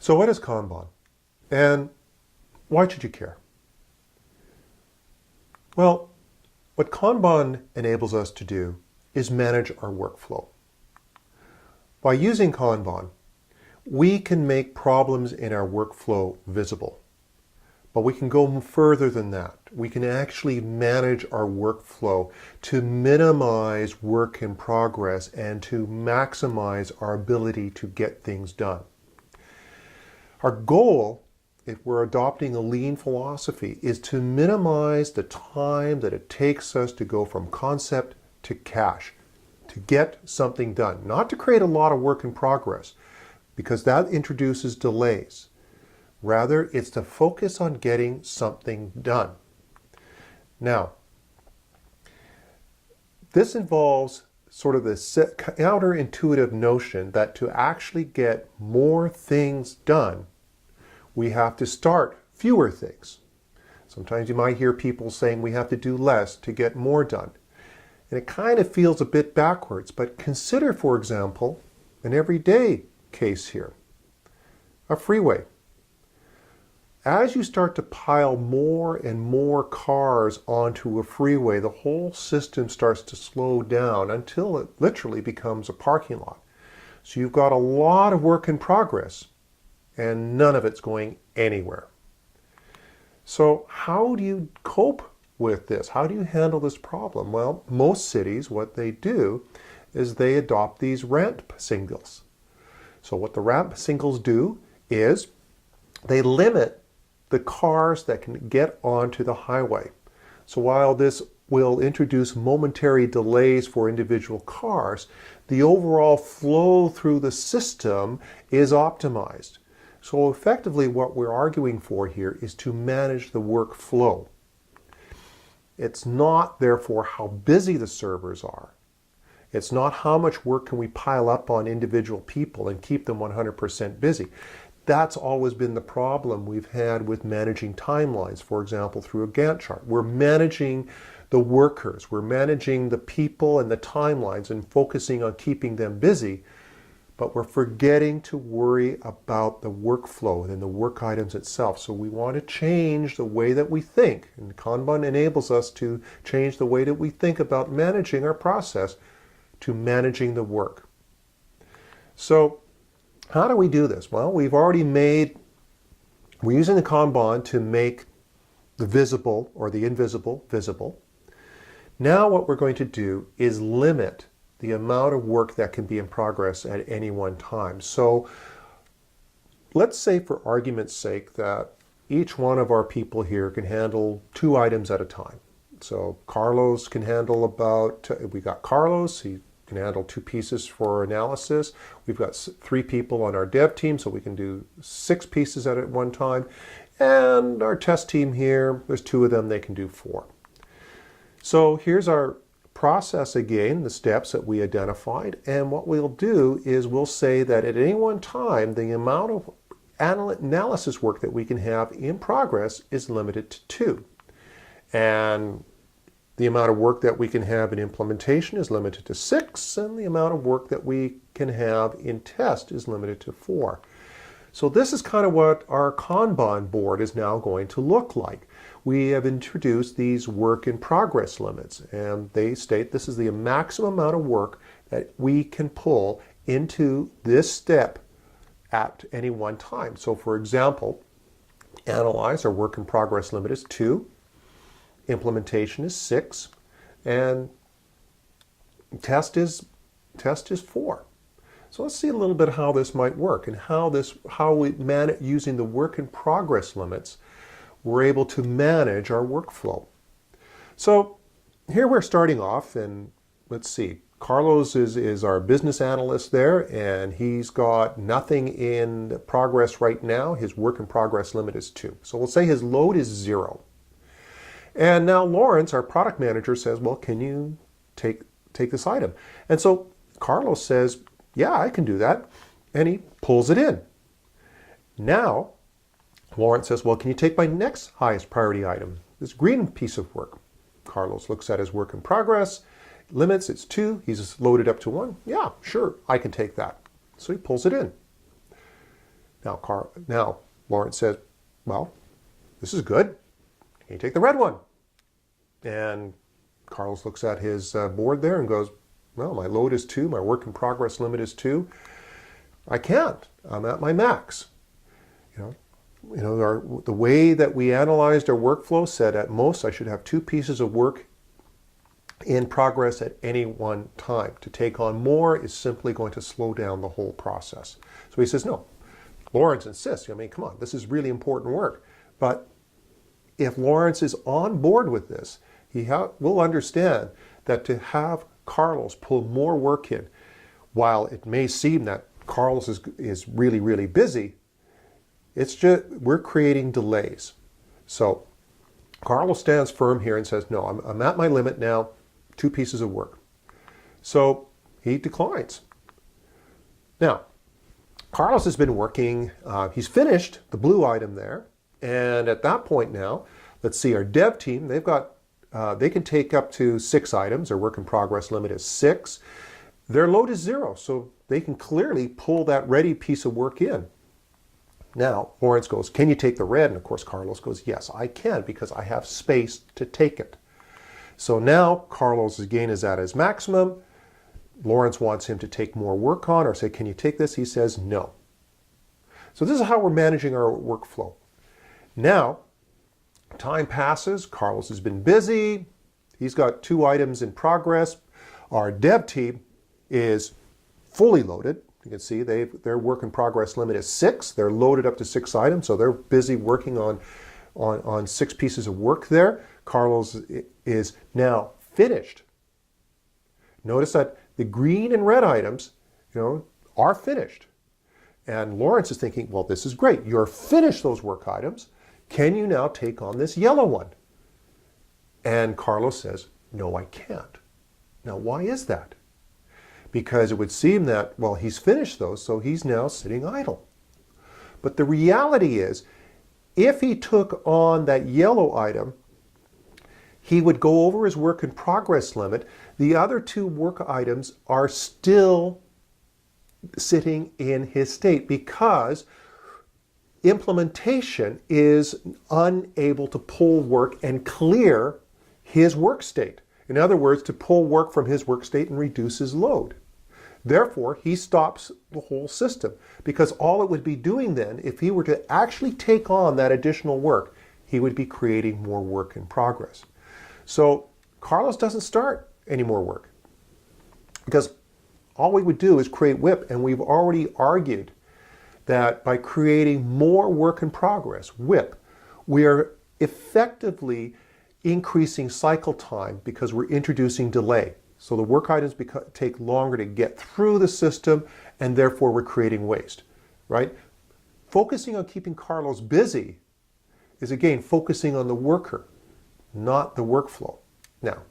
So what is kanban? And why should you care? Well, what kanban enables us to do is manage our workflow. By using kanban, we can make problems in our workflow visible. But we can go further than that. We can actually manage our workflow to minimize work in progress and to maximize our ability to get things done. Our goal, if we're adopting a lean philosophy, is to minimize the time that it takes us to go from concept to cash, to get something done. Not to create a lot of work in progress, because that introduces delays. Rather, it's to focus on getting something done. Now, this involves sort of this counterintuitive notion that to actually get more things done, we have to start fewer things. Sometimes you might hear people saying we have to do less to get more done. And it kind of feels a bit backwards, but consider, for example, an everyday case here. A freeway. As you start to pile more and more cars onto a freeway, the whole system starts to slow down until it literally becomes a parking lot. So you've got a lot of work in progress, and none of it's going anywhere. So how do you cope with this? How do you handle this problem? Well, most cities, what they do is they adopt these ramp signals. So what the ramp signals do is they limit the cars that can get onto the highway. So while this will introduce momentary delays for individual cars, the overall flow through the system is optimized. So effectively what we're arguing for here is to manage the workflow. It's not, therefore, how busy the servers are. It's not how much work can we pile up on individual people and keep them 100% busy. That's always been the problem we've had with managing timelines, for example, through a Gantt chart. We're managing the workers, we're managing the people and the timelines and focusing on keeping them busy, but we're forgetting to worry about the workflow and the work items itself. So we want to change the way that we think, and Kanban enables us to change the way that we think about managing our process to managing the work. So how do we do this? Well, we're using the Kanban to make the visible or the invisible visible. Now what we're going to do is limit the amount of work that can be in progress at any one time. So let's say, for argument's sake, that each one of our people here can handle 2 items at a time. So Carlos can handle we got Carlos, he can handle 2 pieces for analysis. We've got 3 people on our dev team, so we can do 6 pieces at one time. And our test team here, there's 2 of them, they can do 4. So here's our process again, the steps that we identified. And what we'll do is we'll say that at any one time, the amount of analysis work that we can have in progress is limited to 2. And the amount of work that we can have in implementation is limited to 6, and the amount of work that we can have in test is limited to 4. So this is kind of what our Kanban board is now going to look like. We have introduced these work in progress limits, and they state this is the maximum amount of work that we can pull into this step at any one time. So for example, analyze, our work in progress limit is 2. Implementation is 6, and test is 4. So let's see a little bit how this might work and how we manage using the work in progress limits. We're able to manage our workflow. So here we're starting off, and let's see. Carlos is our business analyst there, and he's got nothing in progress right now. His work in progress limit is 2. So we'll say his load is 0. And now Lawrence, our product manager, says, well, can you take this item? And so Carlos says, yeah, I can do that. And he pulls it in. Now, Lawrence says, well, can you take my next highest priority item, this green piece of work? Carlos looks at his work in progress, limits, it's 2, he's loaded up to 1. Yeah, sure, I can take that. So he pulls it in. Now Lawrence says, well, this is good. Can you take the red one? And Carlos looks at his board there and goes, well, my load is 2, my work in progress limit is 2. I can't. I'm at my max. The way that we analyzed our workflow said at most I should have 2 pieces of work in progress at any one time. To take on more is simply going to slow down the whole process. So he says, no. Lawrence insists, come on, this is really important work. But if Lawrence is on board with this, he will understand that to have Carlos pull more work in, while it may seem that Carlos is really, really busy, it's just we're creating delays. So Carlos stands firm here and says, no, I'm at my limit now, 2 pieces of work. So he declines. Now, Carlos has been working, he's finished the blue item there, and at that point now, let's see, our dev team, they can take up to 6 items. Their work in progress limit is 6. Their load is 0, so they can clearly pull that ready piece of work in. Now, Lawrence goes, can you take the red? And of course, Carlos goes, yes, I can, because I have space to take it. So now Carlos again is at his maximum. Lawrence wants him to take more work on or say, can you take this? He says no. So this is how we're managing our workflow. Now, time passes. Carlos has been busy. He's got 2 items in progress. Our dev team is fully loaded. You can see their work in progress limit is 6. They're loaded up to 6 items, so they're busy working on 6 pieces of work there. Carlos is now finished. Notice that the green and red items, are finished. And Lawrence is thinking, well, this is great. You're finished those work items. Can you now take on this yellow one? And Carlos says, no, I can't. Now, why is that? Because it would seem that, well, he's finished those, so he's now sitting idle. But the reality is, if he took on that yellow item, he would go over his work in progress limit. The other 2 work items are still sitting in his state because implementation is unable to pull work and clear his work state. In other words, to pull work from his work state and reduce his load. Therefore, he stops the whole system because all it would be doing then, if he were to actually take on that additional work, he would be creating more work in progress. So Carlos doesn't start any more work because all we would do is create WIP, and we've already argued that by creating more work in progress, WIP, we are effectively increasing cycle time because we're introducing delay. So the work items take longer to get through the system, and therefore we're creating waste, right? Focusing on keeping Carlos busy is, again, focusing on the worker, not the workflow. Now,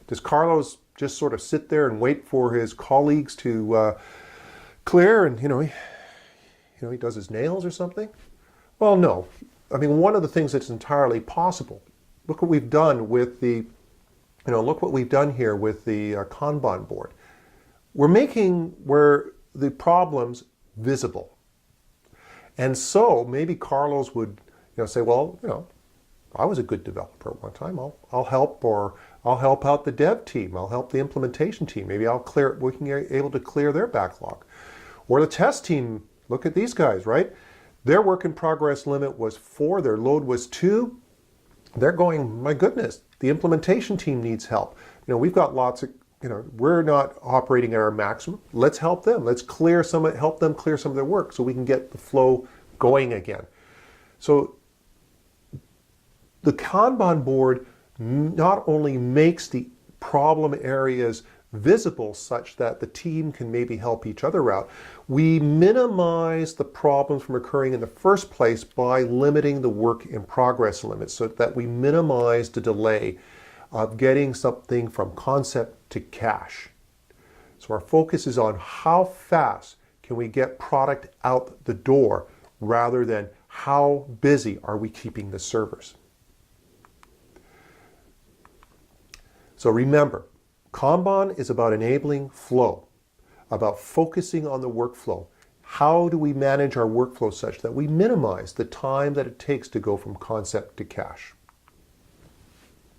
does Carlos just sort of sit there and wait for his colleagues to clear and, he does his nails or something? Well, no. I mean, one of the things that's entirely possible, look what we've done with the look what we've done here with the kanban board. We're making the problems visible. And so maybe Carlos would say, well, I was a good developer at one time. I'll help, or I'll help out the dev team. I'll help the implementation team. Maybe we can be able to clear their backlog. Or the test team, look at these guys, right? Their work in progress limit was 4, their load was 2. They're going, my goodness, the implementation team needs help. We've got lots of, we're not operating at our maximum. Let's help them. Let's help them clear some of their work so we can get the flow going again. So the Kanban board not only makes the problem areas visible such that the team can maybe help each other out, we minimize the problems from occurring in the first place by limiting the work in progress limits so that we minimize the delay of getting something from concept to cash. So our focus is on how fast can we get product out the door rather than how busy are we keeping the servers. So remember, Kanban is about enabling flow, about focusing on the workflow. How do we manage our workflow such that we minimize the time that it takes to go from concept to cash?